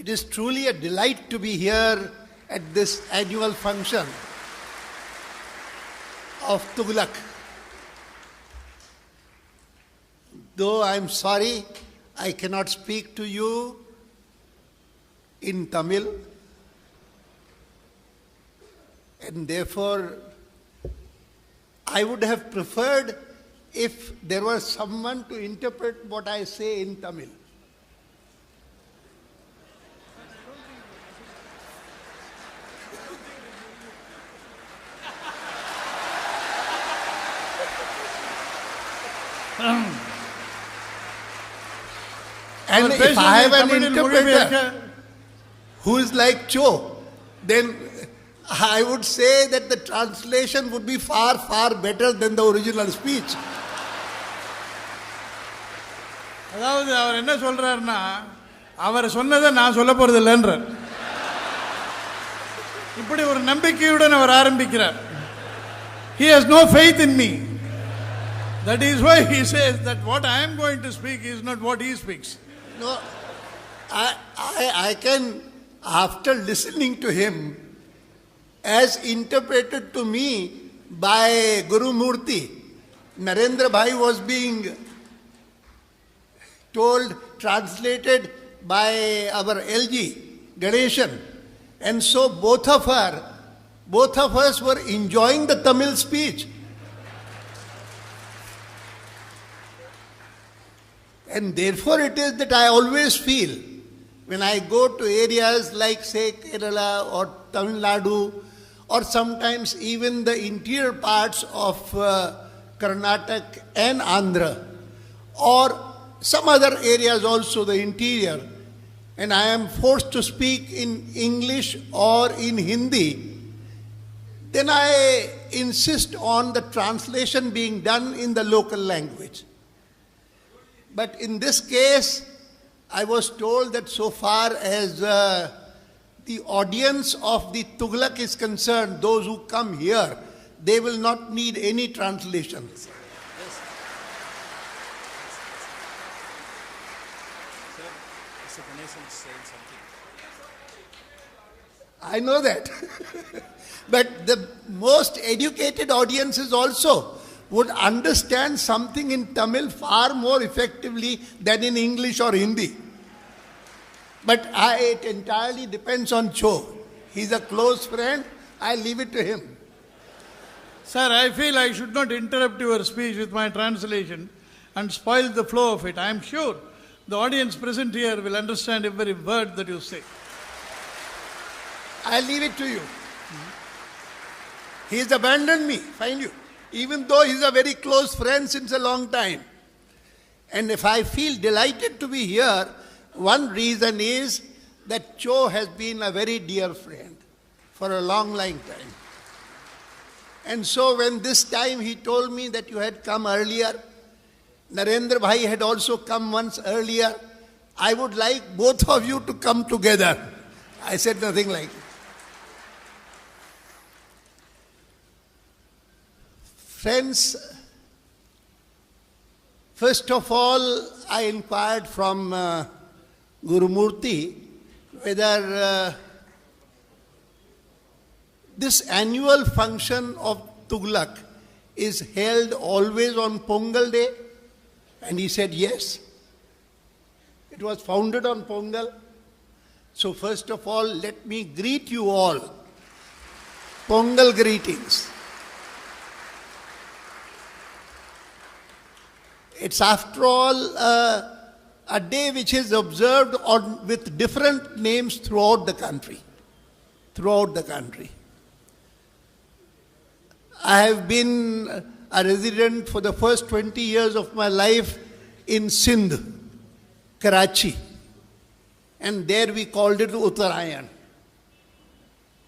It is truly a delight to be here at this annual function of Tughlaq. Though I am sorry, I cannot speak to you in Tamil, and therefore I would have preferred if there was someone to interpret what I say in Tamil. And if I have an interpreter who is like Cho, then I would say that the translation would be far, far better than the original speech. அதாவது அவர் என்ன சொல்றாருன்னா, அவர் சொன்னதை நான் சொல்ல போறது இல்லைன்றார். இப்படி ஒரு நம்பிக்கையுடன் அவர் ஆரம்பிக்கிறார். He has no faith in me. That is why he says that what I am going to speak is not what he speaks. No, I can, after listening to him, as interpreted to me by Guru Murthy, Narendra Bhai was being told, translated by our LG, Ganeshan. And so both of us were enjoying the Tamil speech. And therefore it is that I always feel, when I go to areas like, say, Kerala or Tamil Nadu, or sometimes even the interior parts of Karnataka and Andhra, or some other areas also, the interior, and I am forced to speak in English or in Hindi, then I insist on the translation being done in the local language. But in this case, I was told that so far as the audience of the Tughlaq is concerned, those who come here, they will not need any translation. I know that. But the most educated audiences also would understand something in Tamil far more effectively than in English or Hindi. But it entirely depends on Cho. He's a close friend. I leave it to him. Sir, I feel I should not interrupt your speech with my translation and spoil the flow of it. I am sure the audience present here will understand every word that you say. I leave it to you. He's abandoned me, find you. Even though he's a very close friend since a long time. And if I feel delighted to be here, one reason is that Cho has been a very dear friend for a long, long time. And so when this time he told me that you had come earlier, Narendra Bhai had also come once earlier, I would like both of you to come together. I said nothing like it. Friends, first of all, I inquired from Guru Murthy whether this annual function of Tughlaq is held always on Pongal Day, and he said yes. It was founded on Pongal. So first of all, let me greet you all. Pongal greetings. It's after all a day which is observed with different names throughout the country. Throughout the country. I have been a resident for the first 20 years of my life in Sindh, Karachi. And there we called it Uttarayan.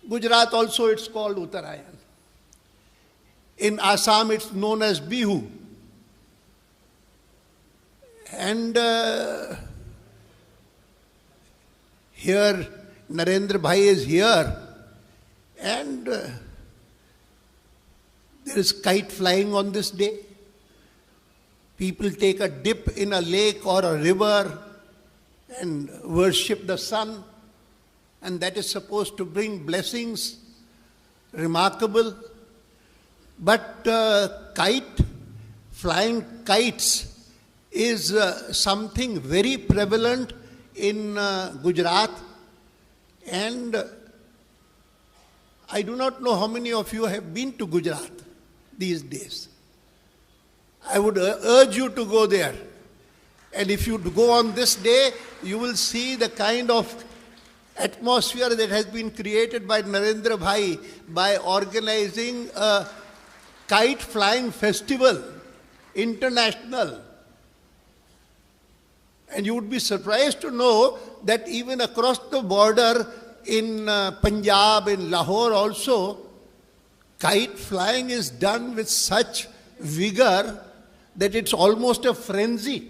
Gujarat also it's called Uttarayan. In Assam it's known as Bihu. And here Narendra Bhai is here, and there is kite flying on this day. People take a dip in a lake or a river and worship the sun. and that is supposed to bring blessings, remarkable. But flying kites is something very prevalent in Gujarat, and I do not know how many of you have been to Gujarat these days. I would urge you to go there. And if you go on this day, you will see the kind of atmosphere that has been created by Narendra Bhai by organizing a kite flying festival, international. And you would be surprised to know that even across the border in Punjab, in Lahore also, kite flying is done with such vigor that it's almost a frenzy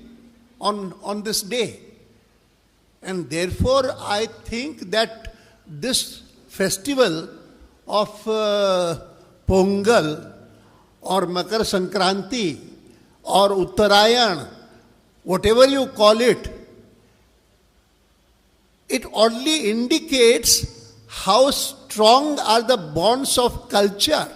on this day. And therefore, I think that this festival of Pongal or Makar Sankranti or Uttarayan, whatever you call it, it only indicates how strong are the bonds of culture.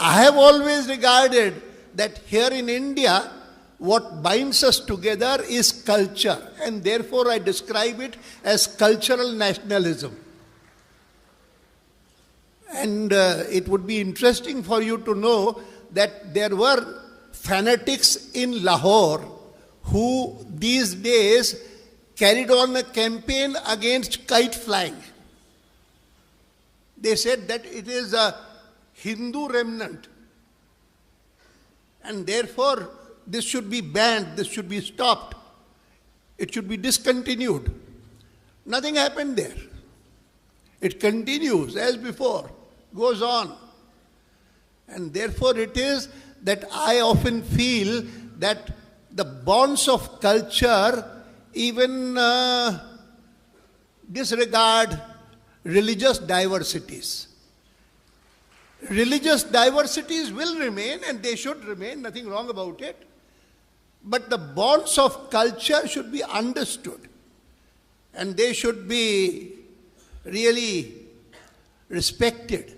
I have always regarded that here in India, what binds us together is culture, and therefore I describe it as cultural nationalism. And it would be interesting for you to know that there were fanatics in Lahore who these days carried on a campaign against kite flying. They said that it is a Hindu remnant, and therefore this should be banned, this should be stopped, it should be discontinued. Nothing happened there. It continues as before, goes on. And therefore it is that I often feel that the bonds of culture even disregard religious diversities. Religious diversities will remain, and they should remain, nothing wrong about it. But the bonds of culture should be understood, and they should be really respected.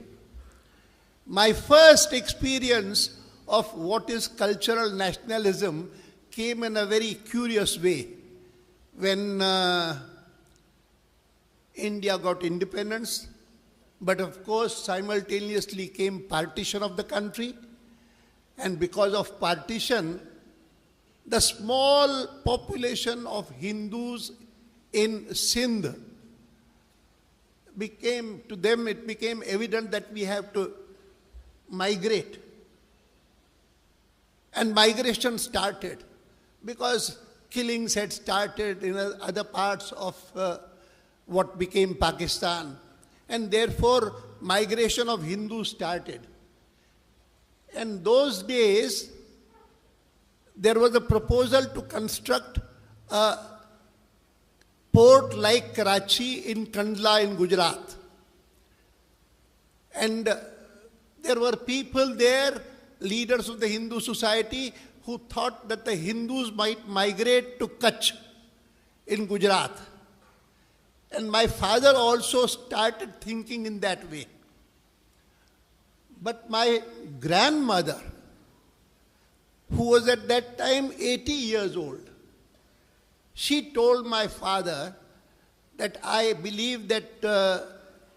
My first experience of what is cultural nationalism came in a very curious way. When India got independence, but of course simultaneously came partition of the country, and because of partition, the small population of Hindus in Sindh it became evident that we have to migrate. And migration started because killings had started in other parts of what became Pakistan. And therefore, migration of Hindus started. And those days, there was a proposal to construct a port like Karachi in Kandla in Gujarat. And there were people there, leaders of the Hindu society, who thought that the Hindus might migrate to Kutch in Gujarat. And my father also started thinking in that way. But my grandmother, who was at that time 80 years old, she told my father that I believe that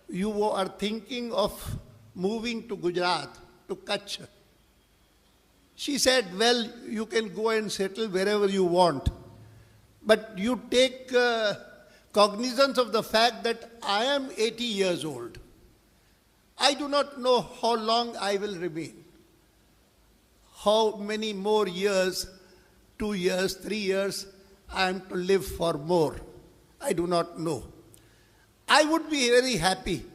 you are thinking of moving to Gujarat, to Kutch. She said, well, you can go and settle wherever you want, but you take cognizance of the fact that I am 80 years old. I do not know how long I will remain. How many more years, 2 years, 3 years, I am to live for more. I do not know. I would be very happy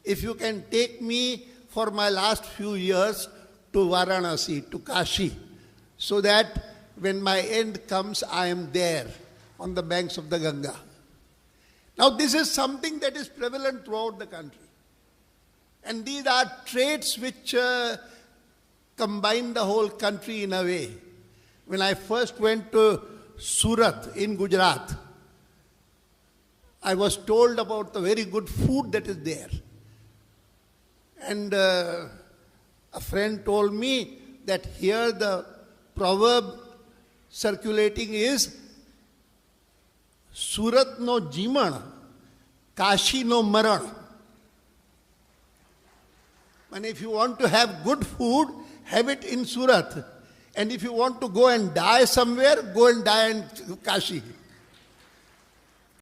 if you can take me for my last few years to Varanasi, to Kashi, so that when my end comes, I am there on the banks of the Ganga. Now, this is something that is prevalent throughout the country. And these are traits which combine the whole country in a way. When I first went to Surat in Gujarat, I was told about the very good food that is there. And a friend told me that here the proverb circulating is Surat no Jiman, Kashi no Maran. And if you want to have good food, have it in Surat. And if you want to go and die somewhere, go and die in Kashi.